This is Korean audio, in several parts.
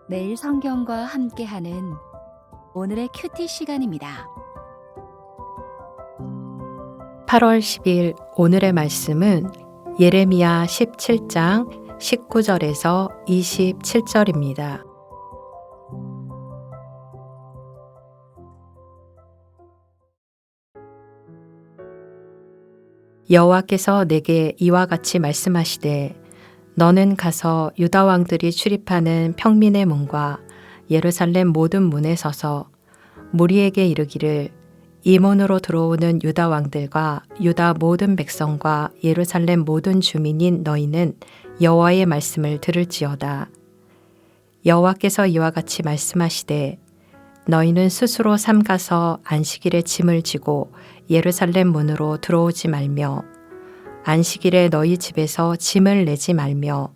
매일 성경과 함께하는 오늘의 큐티 시간입니다. 8월 10일 오늘의 말씀은 예레미야 17장 19절에서 27절입니다. 여호와께서 내게 이와 같이 말씀하시되 너는 가서 유다 왕들이 출입하는 평민의 문과 예루살렘 모든 문에 서서 무리에게 이르기를 이 문으로 들어오는 유다 왕들과 유다 모든 백성과 예루살렘 모든 주민인 너희는 여호와의 말씀을 들을지어다. 여호와께서 이와 같이 말씀하시되 너희는 스스로 삼가서 안식일에 짐을 지고 예루살렘 문으로 들어오지 말며 안식일에 너희 집에서 짐을 내지 말며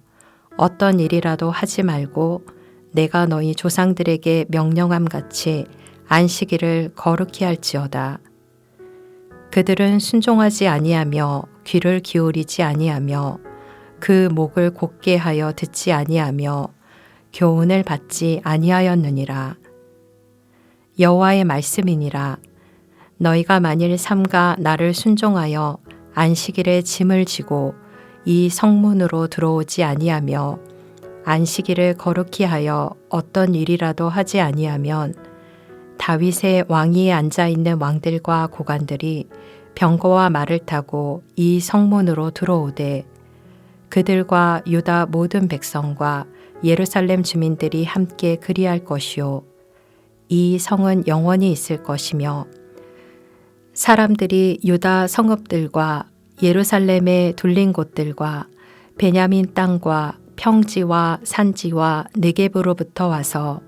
어떤 일이라도 하지 말고 내가 너희 조상들에게 명령함 같이 안식일을 거룩히 할지어다. 그들은 순종하지 아니하며 귀를 기울이지 아니하며 그 목을 곧게 하여 듣지 아니하며 교훈을 받지 아니하였느니라. 여호와의 말씀이니라. 너희가 만일 삼가 나를 순종하여 안식일에 짐을 지고 이 성문으로 들어오지 아니하며 안식일을 거룩히 하여 어떤 일이라도 하지 아니하면 다윗의 왕위에 앉아 있는 왕들과 고관들이 병거와 말을 타고 이 성문으로 들어오되 그들과 유다 모든 백성과 예루살렘 주민들이 함께 그리할 것이요 이 성은 영원히 있을 것이며 사람들이 유다 성읍들과 예루살렘의 둘린 곳들과 베냐민 땅과 평지와 산지와 네겝으로부터 와서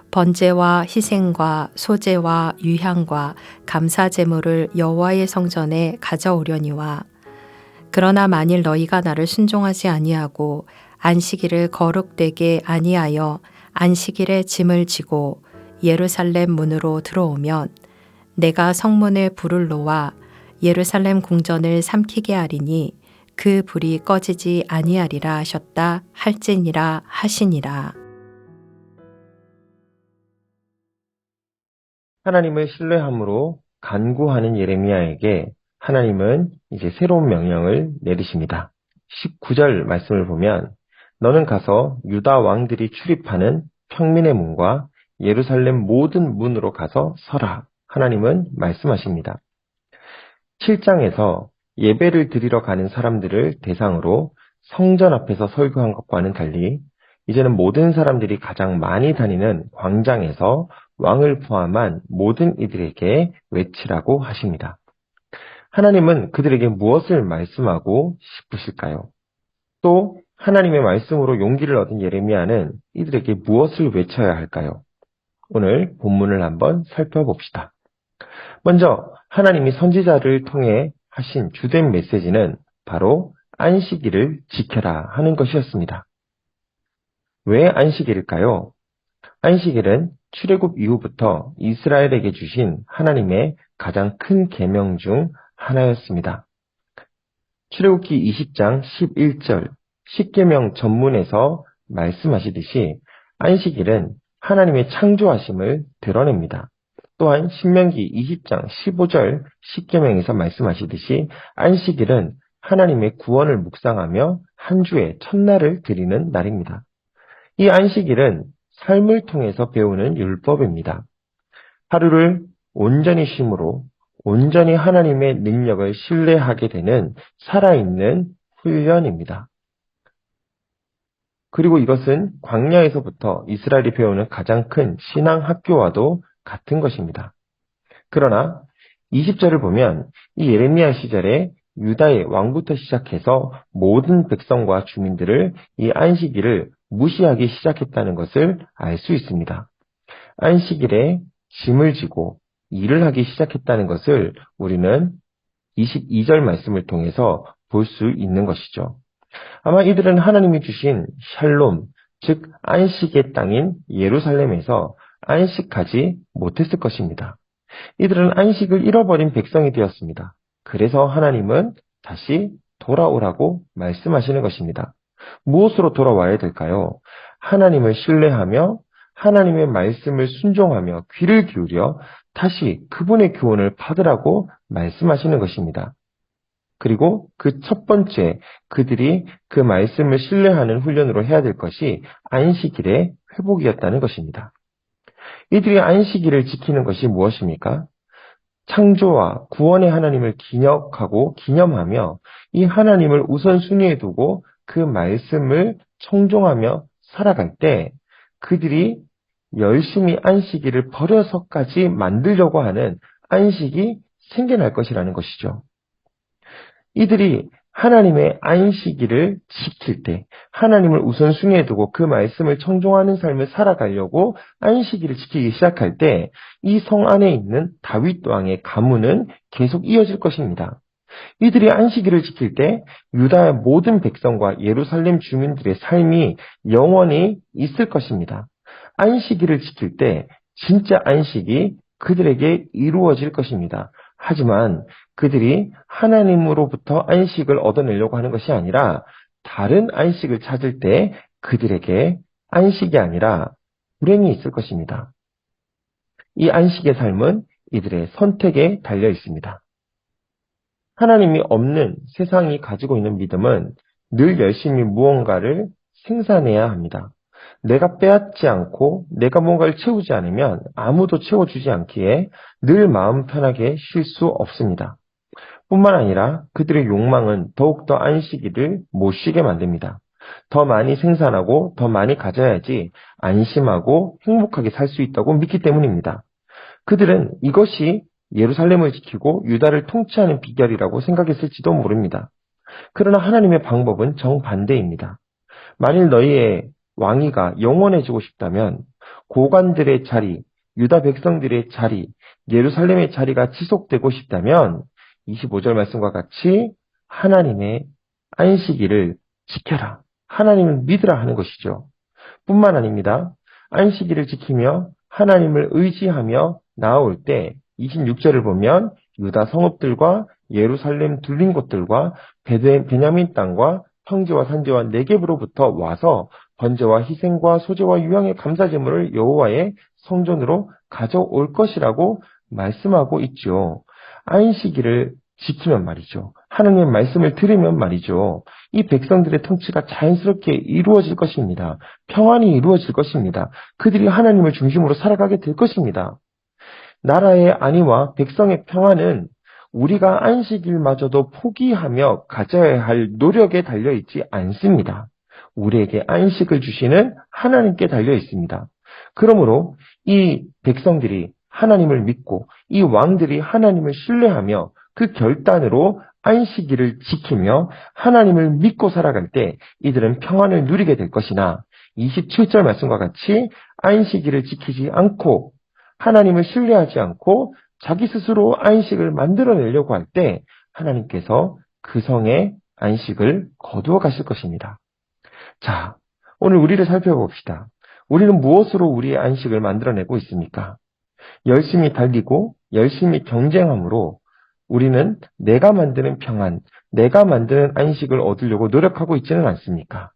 번제와 희생과 소제와 유향과 감사 제물을 여호와의 성전에 가져오려니와 그러나 만일 너희가 나를 순종하지 아니하고 안식일을 거룩되게 아니하여 안식일에 짐을 지고 예루살렘 문으로 들어오면 내가 성문에 불을 놓아 예루살렘 궁전을 삼키게 하리니 그 불이 꺼지지 아니하리라 하셨다 할지니라 하시니라. 하나님을 신뢰함으로 간구하는 예레미야에게 하나님은 이제 새로운 명령을 내리십니다. 19절 말씀을 보면 너는 가서 유다 왕들이 출입하는 평민의 문과 예루살렘 모든 문으로 가서 서라. 하나님은 말씀하십니다. 7장에서 예배를 드리러 가는 사람들을 대상으로 성전 앞에서 설교한 것과는 달리 이제는 모든 사람들이 가장 많이 다니는 광장에서 왕을 포함한 모든 이들에게 외치라고 하십니다. 하나님은 그들에게 무엇을 말씀하고 싶으실까요? 또 하나님의 말씀으로 용기를 얻은 예레미야는 이들에게 무엇을 외쳐야 할까요? 오늘 본문을 한번 살펴봅시다. 먼저 하나님이 선지자를 통해 하신 주된 메시지는 바로 안식일을 지켜라 하는 것이었습니다. 왜 안식일일까요? 안식일은 출애굽 이후부터 이스라엘에게 주신 하나님의 가장 큰 계명 중 하나였습니다. 출애굽기 20장 11절 십계명 전문에서 말씀하시듯이 안식일은 하나님의 창조하심을 드러냅니다. 또한 신명기 20장 15절 십계명에서 말씀하시듯이 안식일은 하나님의 구원을 묵상하며 한 주의 첫날을 드리는 날입니다. 이 안식일은 삶을 통해서 배우는 율법입니다. 하루를 온전히 쉼으로 온전히 하나님의 능력을 신뢰하게 되는 살아있는 훈련입니다. 그리고 이것은 광야에서부터 이스라엘이 배우는 가장 큰 신앙 학교와도 같은 것입니다. 그러나 20절을 보면 이 예레미야 시절에 유다의 왕부터 시작해서 모든 백성과 주민들을 이 안식일을 무시하기 시작했다는 것을 알 수 있습니다. 안식일에 짐을 지고 일을 하기 시작했다는 것을 우리는 22절 말씀을 통해서 볼 수 있는 것이죠. 아마 이들은 하나님이 주신 샬롬, 즉 안식의 땅인 예루살렘에서 안식하지 못했을 것입니다. 이들은 안식을 잃어버린 백성이 되었습니다. 그래서 하나님은 다시 돌아오라고 말씀하시는 것입니다. 무엇으로 돌아와야 될까요? 하나님을 신뢰하며 하나님의 말씀을 순종하며 귀를 기울여 다시 그분의 교훈을 받으라고 말씀하시는 것입니다. 그리고 그 첫 번째, 그들이 그 말씀을 신뢰하는 훈련으로 해야 될 것이 안식일의 회복이었다는 것입니다. 이들이 안식일을 지키는 것이 무엇입니까? 창조와 구원의 하나님을 기억하고 기념하며 이 하나님을 우선순위에 두고 그 말씀을 청종하며 살아갈 때 그들이 열심히 안식일을 버려서까지 만들려고 하는 안식이 생겨날 것이라는 것이죠. 이들이 하나님의 안식일을 지킬 때 하나님을 우선순위에 두고 그 말씀을 청종하는 삶을 살아가려고 안식일을 지키기 시작할 때 이 성 안에 있는 다윗 왕의 가문은 계속 이어질 것입니다. 이들이 안식일을 지킬 때 유다의 모든 백성과 예루살렘 주민들의 삶이 영원히 있을 것입니다. 안식일을 지킬 때 진짜 안식이 그들에게 이루어질 것입니다. 하지만 그들이 하나님으로부터 안식을 얻어내려고 하는 것이 아니라 다른 안식을 찾을 때 그들에게 안식이 아니라 불행이 있을 것입니다. 이 안식의 삶은 이들의 선택에 달려 있습니다. 하나님이 없는 세상이 가지고 있는 믿음은 늘 열심히 무언가를 생산해야 합니다. 내가 빼앗지 않고 내가 뭔가를 채우지 않으면 아무도 채워주지 않기에 늘 마음 편하게 쉴 수 없습니다. 뿐만 아니라 그들의 욕망은 더욱더 안식일을 못 쉬게 만듭니다. 더 많이 생산하고 더 많이 가져야지 안심하고 행복하게 살 수 있다고 믿기 때문입니다. 그들은 이것이 예루살렘을 지키고 유다를 통치하는 비결이라고 생각했을지도 모릅니다. 그러나 하나님의 방법은 정반대입니다. 만일 너희의 왕위가 영원해지고 싶다면 고관들의 자리, 유다 백성들의 자리, 예루살렘의 자리가 지속되고 싶다면 25절 말씀과 같이 하나님의 안식일을 지켜라. 하나님을 믿으라 하는 것이죠. 뿐만 아닙니다. 안식일을 지키며 하나님을 의지하며 나아올 때 26절을 보면 유다 성읍들과 예루살렘 둘린 곳들과 베냐민 땅과 평지와 산지와 네겝으로부터 와서 번제와 희생과 소제와 유향의 감사제물을 여호와의 성전으로 가져올 것이라고 말씀하고 있죠. 안식일을 지키면 말이죠. 하나님의 말씀을 들으면 말이죠. 이 백성들의 통치가 자연스럽게 이루어질 것입니다. 평안이 이루어질 것입니다. 그들이 하나님을 중심으로 살아가게 될 것입니다. 나라의 안위와 백성의 평안은 우리가 안식일마저도 포기하며 가져야 할 노력에 달려있지 않습니다. 우리에게 안식을 주시는 하나님께 달려 있습니다. 그러므로 이 백성들이 하나님을 믿고 이 왕들이 하나님을 신뢰하며 그 결단으로 안식일을 지키며 하나님을 믿고 살아갈 때 이들은 평안을 누리게 될 것이나 27절 말씀과 같이 안식일을 지키지 않고 하나님을 신뢰하지 않고 자기 스스로 안식을 만들어내려고 할 때 하나님께서 그 성의 안식을 거두어 가실 것입니다. 자, 오늘 우리를 살펴봅시다. 우리는 무엇으로 우리의 안식을 만들어내고 있습니까? 열심히 달리고 열심히 경쟁함으로 우리는 내가 만드는 평안, 내가 만드는 안식을 얻으려고 노력하고 있지는 않습니까?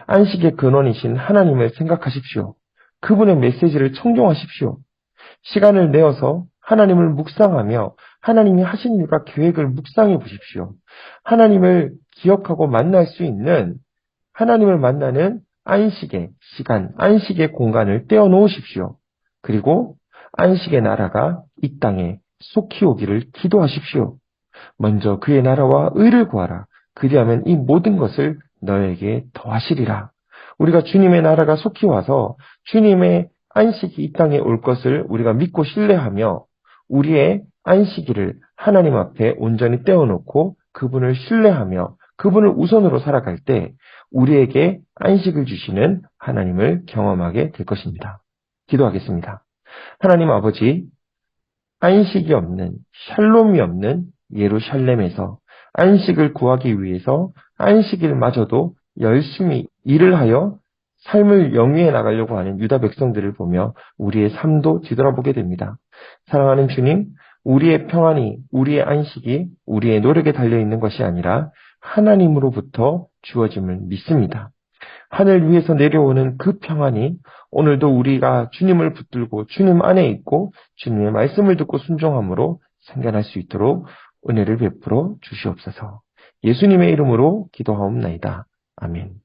안식의 근원이신 하나님을 생각하십시오. 그분의 메시지를 청종하십시오. 시간을 내어서 하나님을 묵상하며 하나님이 하신 일과 계획을 묵상해 보십시오. 하나님을 기억하고 만날 수 있는 하나님을 만나는 안식의 시간, 안식의 공간을 떼어놓으십시오. 그리고 안식의 나라가 이 땅에 속히 오기를 기도하십시오. 먼저 그의 나라와 의를 구하라. 그리하면 이 모든 것을 너에게 더하시리라. 우리가 주님의 나라가 속히 와서 주님의 안식이 이 땅에 올 것을 우리가 믿고 신뢰하며 우리의 안식일을 하나님 앞에 온전히 떼어놓고 그분을 신뢰하며 그분을 우선으로 살아갈 때 우리에게 안식을 주시는 하나님을 경험하게 될 것입니다. 기도하겠습니다. 하나님 아버지, 안식이 없는, 샬롬이 없는 예루살렘에서 안식을 구하기 위해서 안식일마저도 열심히 일을 하여 삶을 영위해 나가려고 하는 유다 백성들을 보며 우리의 삶도 뒤돌아보게 됩니다. 사랑하는 주님, 우리의 평안이, 우리의 안식이 우리의 노력에 달려있는 것이 아니라 하나님으로부터 주어짐을 믿습니다. 하늘 위에서 내려오는 그 평안이 오늘도 우리가 주님을 붙들고 주님 안에 있고 주님의 말씀을 듣고 순종함으로 생겨날 수 있도록 은혜를 베풀어 주시옵소서. 예수님의 이름으로 기도하옵나이다. 아멘.